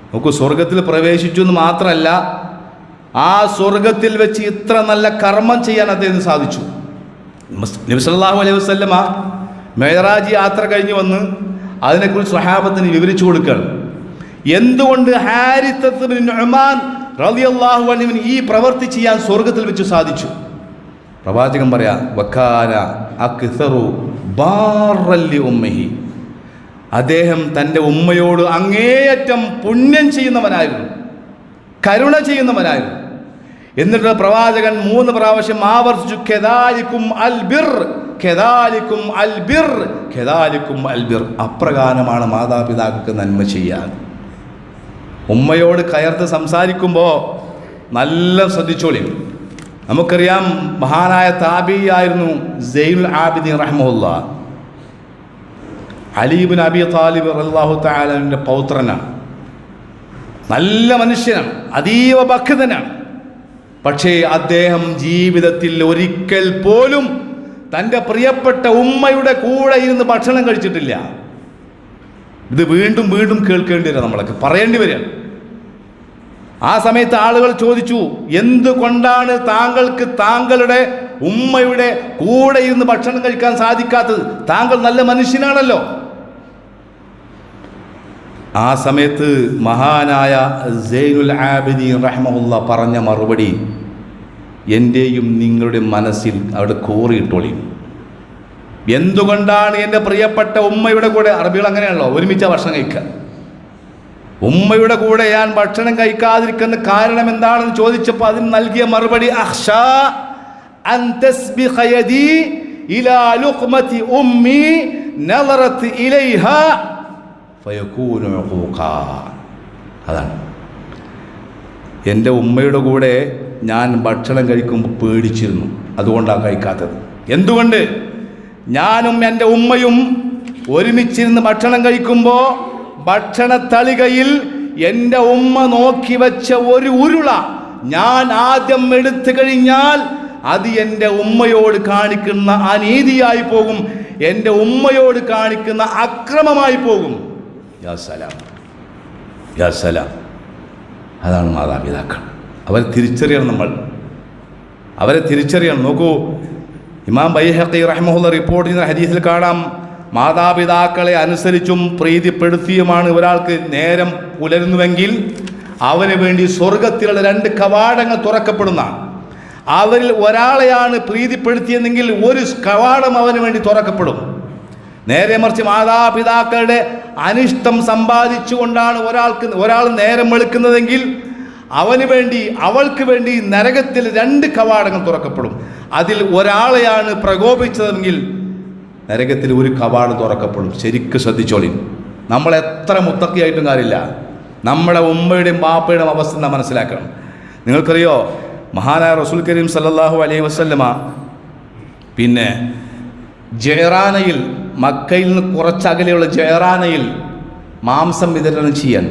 നമുക്ക് സ്വർഗത്തിൽ പ്രവേശിച്ചു എന്ന് മാത്രമല്ല, ആ സ്വർഗത്തിൽ വെച്ച് ഇത്ര നല്ല കർമ്മം ചെയ്യാൻ അദ്ദേഹത്തിന് സാധിച്ചു. നബി സല്ലല്ലാഹു അലൈഹി വസല്ലമ മെഹറാജ് യാത്ര കഴിഞ്ഞ് വന്ന് അതിനെക്കുറിച്ച് സ്വഹാബത്തിന് വിവരിച്ചു കൊടുക്കുകയാണ്. എന്തുകൊണ്ട് ഹാരിസത്ത് ഇബ്നു നുഅ്മാൻ റളിയല്ലാഹു അൻഹുവിന് ഈ പ്രവൃത്തി ചെയ്യാൻ സ്വർഗത്തിൽ വെച്ച് സാധിച്ചു? പ്രവാചകൻ പറയാ, വക്കാന അക്സറു ബാറൻ ലി ഉമ്മിഹി. അദ്ദേഹം തൻ്റെ ഉമ്മയോട് അങ്ങേയറ്റം പുണ്യം ചെയ്യുന്നവനായിരുന്നു, കരുണ ചെയ്യുന്നവനായിരുന്നു. എന്നിട്ട് പ്രവാചകൻ 3 പ്രാവശ്യം ആവർത്തിച്ചു, ഖദാലിക്കും അൽ ബിർ, ഖദാലിക്കും അൽ ബിർ, ഖദാലിക്കും അൽ ബിർ. അപ്രകാരമാണ് മാതാപിതാക്കൾക്ക് നന്മ ചെയ്യാൻ. ഉമ്മയോട് കയർത്ത് സംസാരിക്കുമ്പോൾ നല്ല ശ്രദ്ധിച്ചോളി. നമുക്കറിയാം, മഹാനായ താബിയായിരുന്നു സൈനുൽ ആബിദീൻ റഹ്മഹുല്ലാഹ്. അലി ഇബ്നു അബി താലിബ് റളിയല്ലാഹു തആലയുടെ പൗത്രനാണ്. നല്ല മനുഷ്യനാണ്, അതീവ ഭക്തനാണ്. പക്ഷേ അദ്ദേഹം ജീവിതത്തിൽ ഒരിക്കൽ പോലും തൻ്റെ പ്രിയപ്പെട്ട ഉമ്മയുടെ കൂടെ ഇരുന്ന് ഭക്ഷണം കഴിച്ചിട്ടില്ല. ഇത് വീണ്ടും വീണ്ടും കേൾക്കേണ്ടി വരിക, നമ്മളൊക്കെ പറയേണ്ടി വരിക. ആ സമയത്ത് ആളുകൾ ചോദിച്ചു, എന്തുകൊണ്ടാണ് താങ്കൾക്ക് താങ്കളുടെ ഉമ്മയുടെ കൂടെ ഇരുന്ന് ഭക്ഷണം കഴിക്കാൻ സാധിക്കാത്തത്? താങ്കൾ നല്ല മനുഷ്യനാണല്ലോ. ആ സമയത്ത് മഹാനായ സൈനുൽ ആബിദീൻ റഹ്മഹുല്ലാഹ് പറഞ്ഞ മറുപടി എൻ്റെയും നിങ്ങളുടെ മനസ്സിൽ അവിടെ കോറിയിട്ടോളി. എന്തുകൊണ്ടാണ് എൻ്റെ പ്രിയപ്പെട്ട ഉമ്മയുടെ കൂടെ, അറബികൾ അങ്ങനെയാണല്ലോ, ഒരുമിച്ച ഭക്ഷണം കഴിക്കുക, ഉമ്മയുടെ കൂടെ ഞാൻ ഭക്ഷണം കഴിക്കാതിരിക്കുന്ന കാരണം എന്താണെന്ന് ചോദിച്ചപ്പോൾ അതിന് നൽകിയ മറുപടി, അഖ്ഷാ അൻ തസ്ബിഖ യദി ഇലാ ലുഖ്മതി ഉമ്മി നളറത് ഇലൈഹാ ഫയകൂനു ഉഖൂഖാ. അതാണ്, എൻ്റെ ഉമ്മയുടെ കൂടെ ഞാൻ ഭക്ഷണം കഴിക്കുമ്പോൾ പേടിച്ചിരുന്നു, അതുകൊണ്ടാണ് കഴിക്കാത്തത്. എന്തുകൊണ്ട്? ഞാനും എൻ്റെ ഉമ്മയും ഒരുമിച്ചിരുന്ന് ഭക്ഷണം കഴിക്കുമ്പോൾ ഭക്ഷണ തളികയിൽ എൻ്റെ ഉമ്മ നോക്കി വെച്ച ഒരു ഉരുള ഞാൻ ആദ്യം എടുത്തു കഴിഞ്ഞാൽ അത് എൻ്റെ ഉമ്മയോട് കാണിക്കുന്ന അനീതിയായി പോകും, എൻ്റെ ഉമ്മയോട് കാണിക്കുന്ന അക്രമമായി പോകും. യാ സലാം, യാ സലാം. അതാണ് മാതാപിതാക്കൾ. അവരെ തിരിച്ചറിയണം, അവരെ തിരിച്ചറിയണം. നോക്കൂ, ഇമാം ബൈഹഖി റഹ്മഹുല്ലാഹ് റിപ്പോർട്ട് ചെയ്യുന്ന ഹദീസിൽ കാണാം, മാതാപിതാക്കളെ അനുസരിച്ചും പ്രീതിപ്പെടുത്തിയുമാണ് ഒരാൾക്ക് നേരം പുലരുന്നുവെങ്കിൽ അവന് വേണ്ടി സ്വർഗത്തിലുള്ള 2 കവാടങ്ങൾ തുറക്കപ്പെടുന്ന, അവരിൽ ഒരാളെയാണ് പ്രീതിപ്പെടുത്തിയതെങ്കിൽ ഒരു കവാടം അവന് വേണ്ടി തുറക്കപ്പെടും. നേരെ മറിച്ച് മാതാപിതാക്കളുടെ അനിഷ്ടം സമ്പാദിച്ചുകൊണ്ടാണ് ഒരാൾ നേരം വെളുക്കുന്നതെങ്കിൽ അവന് വേണ്ടി അവൾക്ക് വേണ്ടി നരകത്തിൽ 2 കവാടങ്ങൾ തുറക്കപ്പെടും. അതിൽ ഒരാളെയാണ് പ്രകോപിച്ചതെങ്കിൽ നരകത്തിൽ ഒരു കവാടം തുറക്കപ്പെടും. ശരിക്കും ശ്രദ്ധിച്ചോളി. നമ്മളെത്ര മുത്തക്കിയായിട്ടും കാര്യമില്ല, നമ്മുടെ ഉമ്മയുടെയും ബാപ്പയുടെയും അവസ്ഥ നാം മനസ്സിലാക്കണം. നിങ്ങൾക്കറിയോ, മഹാനായ റസൂൽ കരീം സല്ലല്ലാഹു അലൈഹി വസല്ലമ പിന്നെ ജയറാനയിൽ, മക്കയിൽ നിന്ന് കുറച്ചകലെയുള്ള ജയറാനയിൽ മാംസം വിതരണം ചെയ്യാൻ,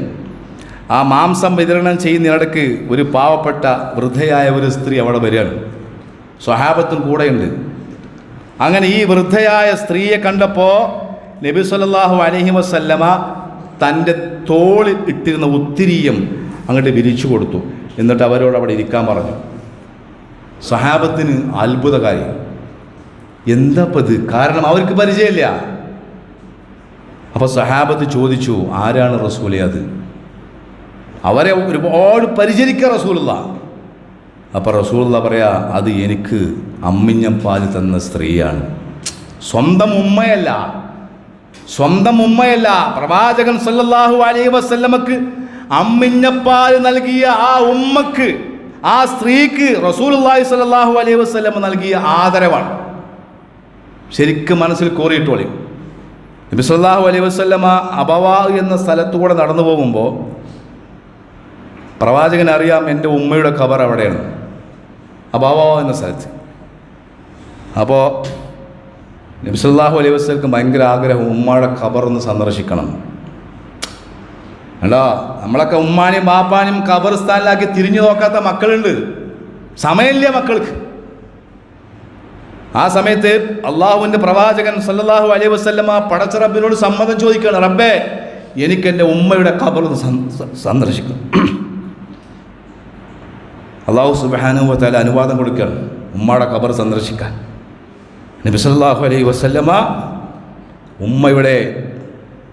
ആ മാംസം വിതരണം ചെയ്യുന്നതിനിടയ്ക്ക് ഒരു പാവപ്പെട്ട വൃദ്ധയായ ഒരു സ്ത്രീ അവിടെ വരികയാണ്. സ്വഹാബത്തും കൂടെയുണ്ട്. അങ്ങനെ ഈ വൃദ്ധയായ സ്ത്രീയെ കണ്ടപ്പോൾ നബി സല്ലല്ലാഹു അലൈഹി വസല്ലമ തൻ്റെ തോളിൽ ഇട്ടിരുന്ന ഉത്തിരീയം അങ്ങോട്ട് വിരിച്ചു കൊടുത്തു. എന്നിട്ട് അവരോട് അവിടെ ഇരിക്കാൻ പറഞ്ഞു. സ്വഹാബത്തിന് അത്ഭുതമായി. എന്താപ്പത്? കാരണം അവർക്ക് പരിചയമില്ല. അപ്പോൾ സ്വഹാബത്ത് ചോദിച്ചു, ആരാണ് റസൂലേ അത്? അവരെ ഒരുപാട് പരിചരിക്കുക റസൂലുള്ള. അപ്പോൾ റസൂലുള്ള പറയാ, അത് എനിക്ക് അമ്മിഞ്ഞം പാല് തന്ന സ്ത്രീയാണ്. സ്വന്തം ഉമ്മയല്ല, പ്രവാചകൻ സല്ലല്ലാഹു അലൈഹി വസല്ലമക്ക് അമ്മിഞ്ഞപ്പാല് നൽകിയ ആ ഉമ്മക്ക്, ആ സ്ത്രീക്ക് റസൂലുള്ളാഹി സ്വല്ലല്ലാഹു അലൈഹി വസല്ലമ നൽകിയ ആദരവാണ്. ശരിക്കും മനസ്സിൽ കോറിയിട്ടോളി. നബി സല്ലല്ലാഹു അലൈഹി വസല്ലമ അബവാ എന്ന സ്ഥലത്തുകൂടെ നടന്നു പോകുമ്പോൾ പ്രവാചകൻ അറിയാം എൻ്റെ ഉമ്മയുടെ ഖബർ അവിടെയാണ്, അബവാ എന്ന സ്ഥലത്ത്. അപ്പോൾ നബി സല്ലല്ലാഹു അലൈഹി വസല്ലമക്ക് ഭയങ്കര ആഗ്രഹം ഉമ്മയുടെ ഖബറൊന്ന് സന്ദർശിക്കണം. അല്ല, നമ്മളൊക്കെ ഉമ്മാനെയും ബാപ്പാനെയും ഖബർസ്ഥാനിലാക്കി തിരിഞ്ഞു നോക്കാത്ത മക്കളുണ്ട്. സമയമില്ല മക്കൾക്ക്. ആ സമയത്ത് അള്ളാഹുവിൻ്റെ പ്രവാചകൻ സല്ലല്ലാഹു അലൈഹി വസല്ലമ പടച്ച റബ്ബിനോട് സമ്മതം ചോദിക്കുകയാണ്, റബ്ബേ എനിക്കെൻ്റെ ഉമ്മയുടെ ഖബറൊന്ന് സന്ദർശിക്കണം. അള്ളാഹു സുബ്ഹാനഹു വ തആല അനുവാദം കൊടുക്കുകയാണ് ഉമ്മയുടെ ഖബർ സന്ദർശിക്കാൻ. നബി സല്ലല്ലാഹു അലൈഹി വസല്ലമ ഉമ്മയുടെ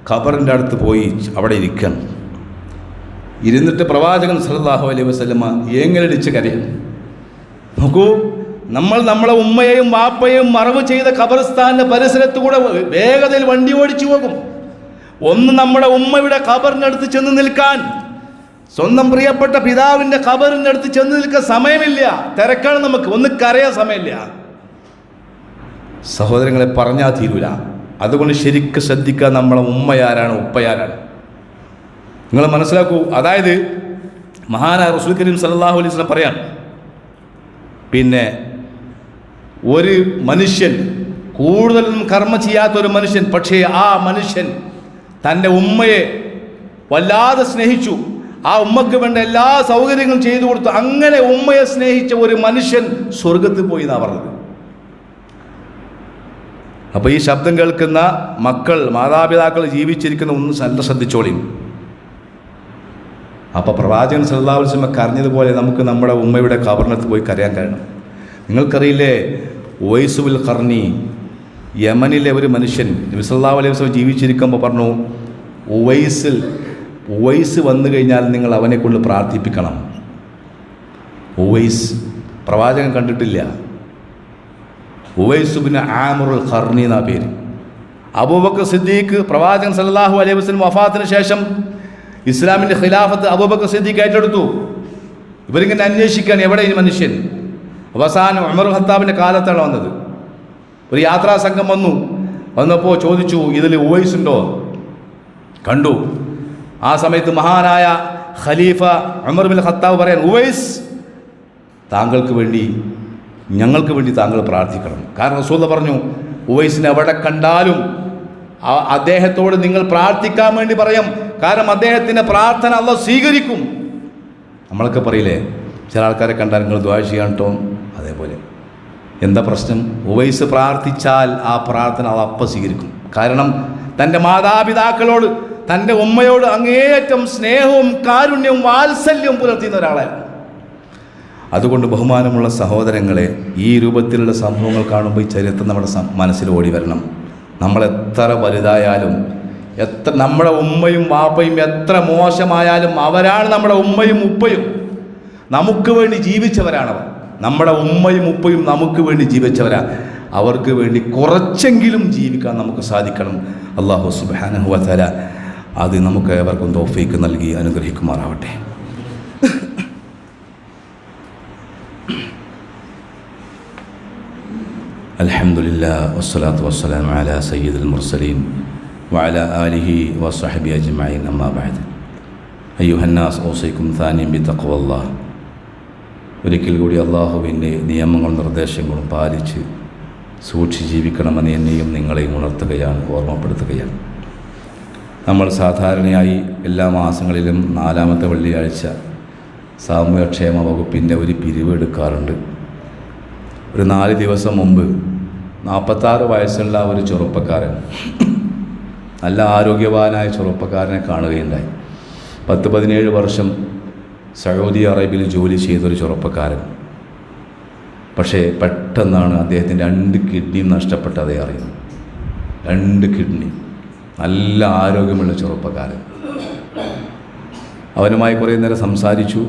ഖബറിൻ്റെ അടുത്ത് പോയി അവിടെ ഇരിക്കണം. ഇരുന്നിട്ട് പ്രവാചകൻ സല്ലല്ലാഹു അലൈഹി വസല്ലമ ഏങ്ങലടിച്ച് കരയാണ്. നോക്കൂ, നമ്മളെ ഉമ്മയെയും വാപ്പയെയും മറവ് ചെയ്ത ഖബർസ്ഥാനിൻ്റെ പരിസരത്തുകൂടെ വേഗതയിൽ വണ്ടി ഓടിച്ചു പോകും. ഒന്ന് നമ്മുടെ ഉമ്മയുടെ ഖബറിൻ്റെ അടുത്ത് ചെന്ന് നിൽക്കാൻ, സ്വന്തം പ്രിയപ്പെട്ട പിതാവിൻ്റെ ഖബറിൻ്റെ അടുത്ത് ചെന്ന് നിൽക്കാൻ സമയമില്ല, തിരക്കാണ് നമുക്ക്, ഒന്ന് കരയാൻ സമയമില്ല. സഹോദരങ്ങളെ, പറഞ്ഞാൽ തീരൂല. അതുകൊണ്ട് ശരിക്കും ശ്രദ്ധിക്കുക, നമ്മളെ ഉമ്മയാരാണ്, ഉപ്പയാരാണ് നിങ്ങൾ മനസ്സിലാക്കൂ. അതായത് മഹാനായ റസൂൽ കരീം സല്ലല്ലാഹു അലൈഹി വസല്ലം പറയാൻ, പിന്നെ ഒരു മനുഷ്യൻ, കൂടുതലും കർമ്മം ചെയ്യാത്തൊരു മനുഷ്യൻ, പക്ഷേ ആ മനുഷ്യൻ തൻ്റെ ഉമ്മയെ വല്ലാതെ സ്നേഹിച്ചു, ആ ഉമ്മക്ക് വേണ്ട എല്ലാ സൗകര്യങ്ങളും ചെയ്തു കൊടുത്തു. അങ്ങനെ ഉമ്മയെ സ്നേഹിച്ച ഒരു മനുഷ്യൻ സ്വർഗത്തിൽ പോയി എന്നാണ് പറഞ്ഞത്. അപ്പോൾ ഈ ശബ്ദം കേൾക്കുന്ന മക്കൾ, മാതാപിതാക്കൾ ജീവിച്ചിരിക്കുന്ന ഒന്ന് നല്ല ശ്രദ്ധിച്ചോളിയും. അപ്പോൾ പ്രവാചകൻ സല്ലല്ലാഹു അലൈഹി വസല്ലം കരഞ്ഞതുപോലെ നമുക്ക് നമ്മുടെ ഉമ്മയുടെ ഖബറിനടുത്ത് പോയി കരയാൻ കഴിയണം. നിങ്ങൾക്കറിയില്ലേ, ഉവൈസുൽ ഖർനി, യമനിലെ ഒരു മനുഷ്യൻ നബി സല്ലല്ലാഹു അലൈഹി വസല്ലം ജീവിച്ചിരിക്കുമ്പോൾ പറഞ്ഞു, ഉവൈസ് വന്നു കഴിഞ്ഞാൽ നിങ്ങൾ അവനെ കൊണ്ട് പ്രാർത്ഥിപ്പിക്കണം. ഉവൈസ് പ്രവാചകൻ കണ്ടിട്ടില്ല. ഉവൈസ് ഇബ്നു ആമിറുൽ ഖർനി എന്ന പേര്. അബൂബക്കർ സിദ്ദീഖ് പ്രവാചകൻ സല്ലല്ലാഹു അലൈഹി വസല്ലം വഫാത്തിന് ശേഷം ഇസ്ലാമിൻ്റെ ഖിലാഫത്ത് അബൂബക്കർ സിദ്ദീഖ് ഏറ്റെടുത്തു. ഇവരിങ്ങനെ അന്വേഷിക്കാൻ എവിടെ ഈ മനുഷ്യൻ. അവസാനം ഉമർ ഖത്താബിൻ്റെ കാലത്താണ് വന്നത്. ഒരു യാത്രാ സംഘം വന്നപ്പോൾ ചോദിച്ചു, ഇതിൽ ഉവൈസ് ഉണ്ടോ? കണ്ടു. ആ സമയത്ത് മഹാനായ ഖലീഫ ഉമർ ബിൻ ഖത്താബ് പറയാൻ, ഉവൈസ് താങ്കൾക്ക് വേണ്ടി, ഞങ്ങൾക്ക് വേണ്ടി താങ്കൾ പ്രാർത്ഥിക്കണം. കാരണം റസൂൽ പറഞ്ഞു, ഉവൈസിനെ എവിടെ കണ്ടാലും അദ്ദേഹത്തോട് നിങ്ങൾ പ്രാർത്ഥിക്കാൻ വേണ്ടി പറയാം. കാരണം അദ്ദേഹത്തിൻ്റെ പ്രാർത്ഥന അല്ലാഹു സ്വീകരിക്കും. നമ്മളൊക്കെ പറയില്ലേ, ചില ആൾക്കാരെ കണ്ടാൽ നിങ്ങൾ ദുആ ചെയ്യാൻ കേട്ടോ. അതേപോലെ എന്താ പ്രശ്നം? ഉവൈസ് പ്രാർത്ഥിച്ചാൽ ആ പ്രാർത്ഥന അല്ലാഹു അപ്പം സ്വീകരിക്കും. കാരണം തൻ്റെ മാതാപിതാക്കളോട്, തൻ്റെ ഉമ്മയോട് അങ്ങേയറ്റം സ്നേഹവും കാരുണ്യവും വാത്സല്യവും പുലർത്തുന്ന ഒരാളായിരുന്നു. അതുകൊണ്ട് ബഹുമാനമുള്ള സഹോദരങ്ങളെ, ഈ രൂപത്തിലുള്ള സംഭവങ്ങൾ കാണുമ്പോൾ ഈ ചരിത്രം നമ്മുടെ മനസ്സിൽ ഓടി വരണം. നമ്മളെത്ര വലുതായാലും, നമ്മുടെ ഉമ്മയും വാപ്പയും എത്ര മോശമായാലും അവരാണ് നമ്മുടെ ഉമ്മയും ഉപ്പയും. നമുക്ക് വേണ്ടി ജീവിച്ചവരാണവർ. നമ്മുടെ ഉമ്മയും ഉപ്പയും നമുക്ക് വേണ്ടി ജീവിച്ചവരാണ്. അവർക്ക് വേണ്ടി കുറച്ചെങ്കിലും ജീവിക്കാൻ നമുക്ക് സാധിക്കണം. അല്ലാഹു സുബ്ഹാനഹു വ തആല അത് നമുക്ക് ഏവർക്കും തൗഫീഖ് നൽകി അനുഗ്രഹിക്കുമാറാവട്ടെ. അൽഹംദുലില്ലാഹ് വസ്സലാത്തു വസ്സലാമു അലാ സയ്യിദിൽ മുർസലീൻ وعلى آله وصحبه أجمعين أما بعد أيها الناس أوصيكم ثانيا بتقوى الله. ഒരിക്കൽ കൂടി അള്ളാഹുവിൻ്റെ നിയമങ്ങളും നിർദ്ദേശങ്ങളും പാലിച്ച് സൂക്ഷിച്ച് ജീവിക്കണമെന്ന് എന്നെയും നിങ്ങളെയും ഉണർത്തുകയാണ്, ഓർമ്മപ്പെടുത്തുകയാണ്. നമ്മൾ സാധാരണയായി എല്ലാ മാസങ്ങളിലും 4-ാമത്തെ വെള്ളിയാഴ്ച സാമൂഹ്യക്ഷേമ വകുപ്പിൻ്റെ ഒരു പിരിവ് എടുക്കാറുണ്ട്. ഒരു 4 ദിവസം മുമ്പ് 46 വയസ്സുള്ള ഒരു ചെറുപ്പക്കാരൻ, നല്ല ആരോഗ്യവാനായ ചെറുപ്പക്കാരനെ കാണുകയുണ്ടായി. 10-17 വർഷം സൗദി അറേബ്യയിൽ ജോലി ചെയ്തൊരു ചെറുപ്പക്കാരൻ. പക്ഷേ പെട്ടെന്നാണ് അദ്ദേഹത്തിൻ്റെ 2 കിഡ്നിയും നഷ്ടപ്പെട്ടതേ അറിയുന്നത്. 2 കിഡ്നി. നല്ല ആരോഗ്യമുള്ള ചെറുപ്പക്കാരൻ. അവനുമായി കുറേ നേരം സംസാരിച്ചു.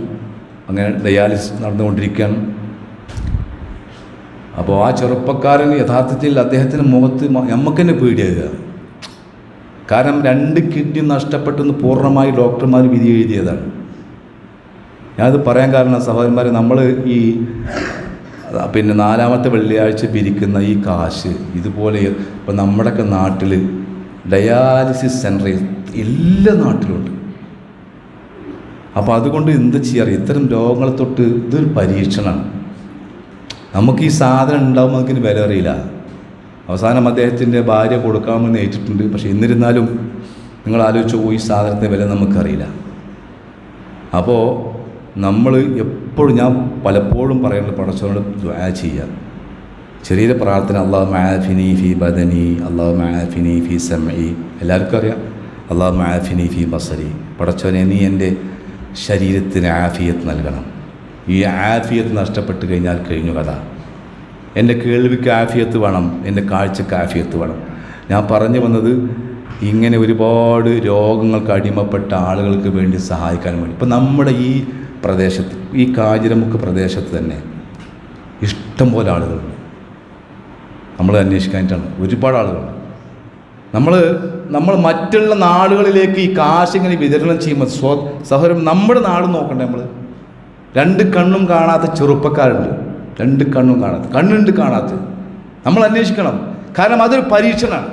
അങ്ങനെ ഡയാലിസിസ് നടന്നുകൊണ്ടിരിക്കുകയാണ്. അപ്പോൾ ആ ചെറുപ്പക്കാരൻ യഥാർത്ഥത്തിൽ അദ്ദേഹത്തിൻ്റെ മുഖത്ത് നമുക്ക് തന്നെ പേടിയാകുക. കാരണം 2 കിഡ്നി നഷ്ടപ്പെട്ടെന്ന് പൂർണ്ണമായി ഡോക്ടർമാർ വിധി എഴുതിയതാണ്. ഞാനത് പറയാൻ കാരണം സഹോദരന്മാരെ, നമ്മൾ ഈ 4-ാമത്തെ വെള്ളിയാഴ്ച പിരിക്കുന്ന ഈ കാശ് ഇതുപോലെ ഇപ്പം നമ്മുടെയൊക്കെ നാട്ടിൽ ഡയാലിസിസ് സെൻ്റർ എല്ലാ നാട്ടിലുണ്ട്. അപ്പോൾ അതുകൊണ്ട് എന്ത് ചെയ്യാറ്, ഇത്തരം രോഗങ്ങളെ തൊട്ട് ഇതൊരു പരീക്ഷണമാണ്. നമുക്ക് ഈ സാധനം ഉണ്ടാകുമ്പോൾ നമുക്കിന് വില അറിയില്ല. അവസാനം അദ്ദേഹത്തിൻ്റെ ഭാര്യ കൊടുക്കാമെന്ന് ഏറ്റിട്ടുണ്ട്. പക്ഷേ എന്നിരുന്നാലും നിങ്ങൾ ആലോചിച്ച് പോയി, ഈ സാധനത്തിൻ്റെ വില നമുക്കറിയില്ല. അപ്പോൾ നമ്മൾ എപ്പോഴും, ഞാൻ പലപ്പോഴും പറയുന്നത്, പടച്ചവനോട് ദുആ ചെയ്യുക. ചെറിയ പ്രാർത്ഥന, അല്ലാഹുമ്മ ആഫിനി ഫി ബദനി, അല്ലാഹുമ്മ ആഫിനി ഫി സമഇ. എല്ലാവർക്കും അറിയാം. അല്ലാഹുമ്മ ആഫിനി ഫി ബസരി. പടച്ചവനെ, നീ എൻ്റെ ശരീരത്തിന് ആഫിയത്ത് നൽകണം. ഈ ആഫിയത്ത് നഷ്ടപ്പെട്ട് കഴിഞ്ഞാൽ കഴിഞ്ഞു കഥ. എൻ്റെ കേൾവിക്ക് ആഫിയത്ത് വേണം, എൻ്റെ കാഴ്ചക്ക് ആഫിയത്ത് വേണം. ഞാൻ പറഞ്ഞു വന്നത്, ഇങ്ങനെ ഒരുപാട് രോഗങ്ങൾക്ക് അടിമപ്പെട്ട ആളുകൾക്ക് വേണ്ടി സഹായിക്കാൻ വേണ്ടി. ഇപ്പം നമ്മുടെ ഈ പ്രദേശത്ത്, ഈ കാഞ്ഞിരമുക്ക് പ്രദേശത്ത് തന്നെ ഇഷ്ടം പോലെ ആളുകളുണ്ട്. നമ്മൾ അന്വേഷിക്കാനായിട്ടാണ്, ഒരുപാട് ആളുകളുണ്ട്. നമ്മൾ മറ്റുള്ള നാടുകളിലേക്ക് ഈ കാശ് ഇങ്ങനെ വിതരണം ചെയ്യുമ്പോൾ സഹോദരൻ, നമ്മുടെ നാട് നോക്കണ്ടേ. നമ്മൾ 2 കണ്ണും കാണാത്ത ചെറുപ്പക്കാരുണ്ട്. 2 കണ്ണും കാണാത്ത, കണ്ണുണ്ട് കാണാത്ത. നമ്മൾ അന്വേഷിക്കണം. കാരണം അതൊരു പരീക്ഷണമാണ്.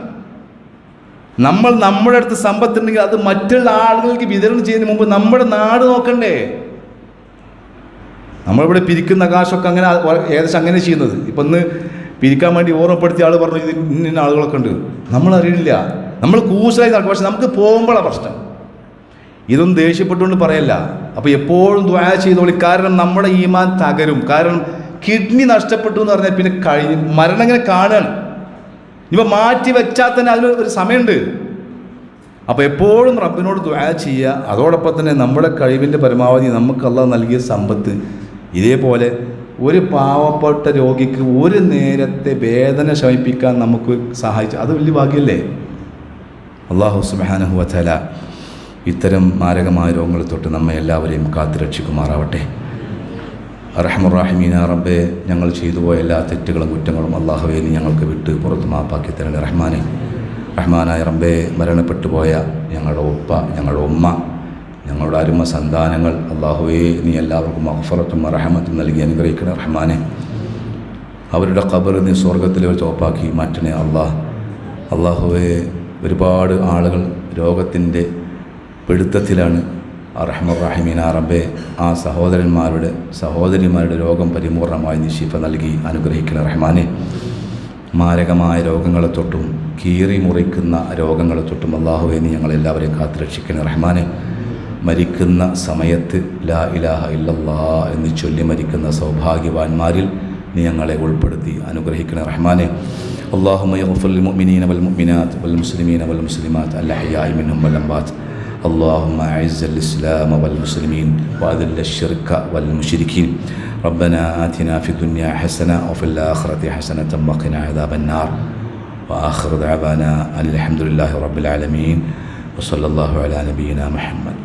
നമ്മുടെ അടുത്ത് സമ്പത്തുണ്ടെങ്കിൽ അത് മറ്റുള്ള ആളുകൾക്ക് വിതരണം ചെയ്യുന്നതിന് മുമ്പ് നമ്മുടെ നാട് നോക്കണ്ടേ. നമ്മളിവിടെ പിരിക്കുന്ന കാശൊക്കെ അങ്ങനെ ഏകദേശം അങ്ങനെ ചെയ്യുന്നത്. ഇപ്പം ഇന്ന് പിരിക്കാൻ വേണ്ടി ഓർമ്മപ്പെടുത്തിയ ആൾ പറഞ്ഞു ഇത് ഇന്ന ആളുകളൊക്കെ ഉണ്ട്, നമ്മളറിയില്ല. നമ്മൾ കൂസലായി നടക്കും. പക്ഷെ നമുക്ക് പോകുമ്പോഴാണ് പ്രശ്നം. ഇതൊന്നും ദേഷ്യപ്പെട്ടുകൊണ്ട് പറയല്ല. അപ്പോൾ എപ്പോഴും ദുആ ചെയ്തോളി. കാരണം നമ്മുടെ ഈമാൻ തകരും. കാരണം കിഡ്നി നഷ്ടപ്പെട്ടു എന്ന് പറഞ്ഞാൽ പിന്നെ മരണം ഇങ്ങനെ കാണുകയാണ്. ഇവ മാറ്റി വെച്ചാൽ തന്നെ അതിന് ഒരു സമയമുണ്ട്. അപ്പോൾ എപ്പോഴും റബ്ബിനോട് ദുആ ചെയ്യുക. അതോടൊപ്പം തന്നെ നമ്മുടെ കഴിവിൻ്റെ പരമാവധി നമുക്ക് അല്ലാഹ് നൽകിയ സമ്പത്ത് ഇതേപോലെ ഒരു പാവപ്പെട്ട രോഗിക്ക് ഒരു നേരത്തെ വേദന ശമിപ്പിക്കാൻ നമുക്ക് സഹായിച്ചു. അത് വലിയ ഭാഗ്യമല്ലേ. അല്ലാഹു സുബ്ഹാനഹു വ തആല ഇത്തരം മാരകമായ രോഗങ്ങളെ തൊട്ട് നമ്മെ എല്ലാവരെയും കാത്തുരക്ഷിക്കുമാറാവട്ടെ. അർഹമർ റഹീമീന റബ്ബേ, ഞങ്ങൾ ചെയ്തു പോയ എല്ലാ തെറ്റുകളും കുറ്റങ്ങളും അല്ലാഹുവേ നീ ഞങ്ങൾക്ക് വിട്ട് പുറത്ത് മാപ്പാക്കി തരണേ റഹ്മാനെ. റഹ്മാനായ റബ്ബേ, മരണപ്പെട്ടു പോയ ഞങ്ങളുടെ ഉപ്പ, ഞങ്ങളുടെ ഉമ്മ, ഞങ്ങളുടെ അരുമ സന്താനങ്ങൾ, അല്ലാഹുവേ നീ എല്ലാവർക്കും മഗ്ഫിറത്തും റഹ്മത്തും നൽകി അനുഗ്രഹിക്കണേ റഹ്മാനെ. അവരുടെ ഖബർ നീ സ്വർഗ്ഗത്തിലെ ഒരു ചോപ്പാക്കി മാറ്റണേ അല്ലാഹുവേ. ഒരുപാട് ആളുകൾ രോഗത്തിൻ്റെ പിടുത്തത്തിലാണ്. അർഹമർ റഹീമീന റബ്ബേ, ആ സഹോദരിമാരുടെ രോഗം പരിപൂർണമായി നീ ശിഫ നൽകി അനുഗ്രഹിക്കണേ റഹ്മാനെ. മാരകമായ രോഗങ്ങളെ തൊട്ടും കീറി മുറിക്കുന്ന രോഗങ്ങളെ തൊട്ടും അല്ലാഹുവേ നീ ഞങ്ങളെല്ലാവരെയും കാത്തുരക്ഷിക്കണേ റഹ്മാനെ. മരിക്കുന്ന സമയത്ത് ലാ ഇലാഹ ഇല്ലല്ലാഹ് എന്ന് ചൊല്ലി മരിക്കുന്ന സൗഭാഗ്യവാന്മാരിൽ നീ ഞങ്ങളെ ഉൾപ്പെടുത്തി അനുഗ്രഹിക്കണേ റഹ്മാനെ. അല്ലാഹുമ്മ യഗ്ഫിർ ലിൽ മുഅ്മിനീന വൽ മുഅ്മിനാത്ത് വൽ മുസ്ലിമീന വൽ മുസ്ലിമാത്ത് അൽ അഹ്യാഇ മിൻഹും വൽ അംവാത്ത്. اللهم أعز الإسلام والمسلمين وأذل الشرك والمشركين. ربنا آتنا في الدنيا حسنة وفي الآخرة حسنة وقنا عذاب النار. وآخر دعوانا أن الحمد لله رب العالمين وصلى الله على نبينا محمد.